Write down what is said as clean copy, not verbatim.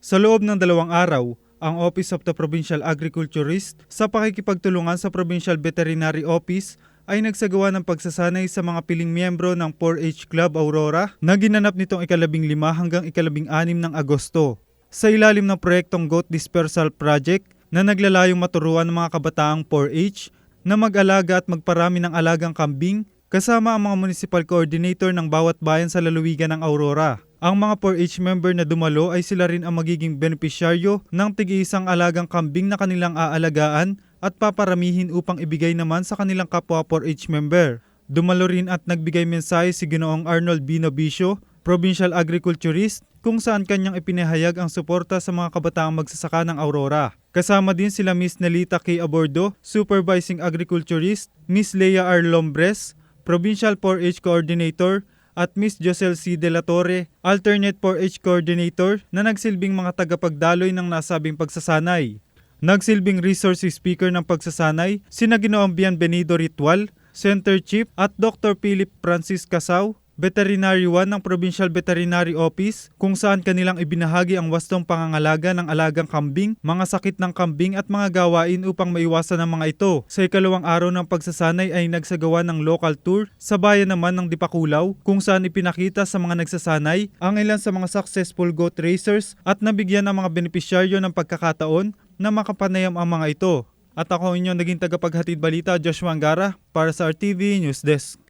Sa loob ng 2 araw, ang Office of the Provincial Agriculturist sa pakikipagtulungan sa Provincial Veterinary Office ay nagsagawa ng pagsasanay sa mga piling miyembro ng 4-H Club Aurora na ginanap nitong ika-15 hanggang ika-16 ng Agosto. Sa ilalim ng proyektong Goat Dispersal Project na naglalayong maturuan ng mga kabataang 4-H na mag-alaga at magparami ng alagang kambing kasama ang mga municipal coordinator ng bawat bayan sa lalawigan ng Aurora. Ang mga 4-H member na dumalo ay sila rin ang magiging benepisyaryo ng tig-iisang alagang kambing na kanilang aalagaan at paparamihin upang ibigay naman sa kanilang kapwa 4-H member. Dumalo rin at nagbigay mensahe si Ginoong Arnold B. Novicio, Provincial Agriculturist, kung saan kanyang ipinahayag ang suporta sa mga kabataang magsasaka ng Aurora. Kasama din sila Miss Nelita K. Abordo, Supervising Agriculturist, Miss Leia R. Lombres, Provincial 4-H Coordinator, at Miss Josel C. De La Torre, Alternate 4-H Coordinator na nagsilbing mga tagapagdaloy ng nasabing pagsasanay. Nagsilbing resource speaker ng pagsasanay, sina Ginoong Bienvenido Ritual, Center Chief at Dr. Philip Francis Casao, Veterinary 1 ng Provincial Veterinary Office, kung saan kanilang ibinahagi ang wastong pangangalaga ng alagang kambing, mga sakit ng kambing at mga gawain upang maiwasan ang mga ito. Sa ikalawang araw ng pagsasanay ay nagsagawa ng local tour sa bayan naman ng Dipakulaw, kung saan ipinakita sa mga nagsasanay ang ilan sa mga successful goat racers at nabigyan ang mga benepisyaryo ng pagkakataon na makapanayam ang mga ito. At ako inyong naging tagapaghatid balita, Joshua Angara, para sa RTV News Desk.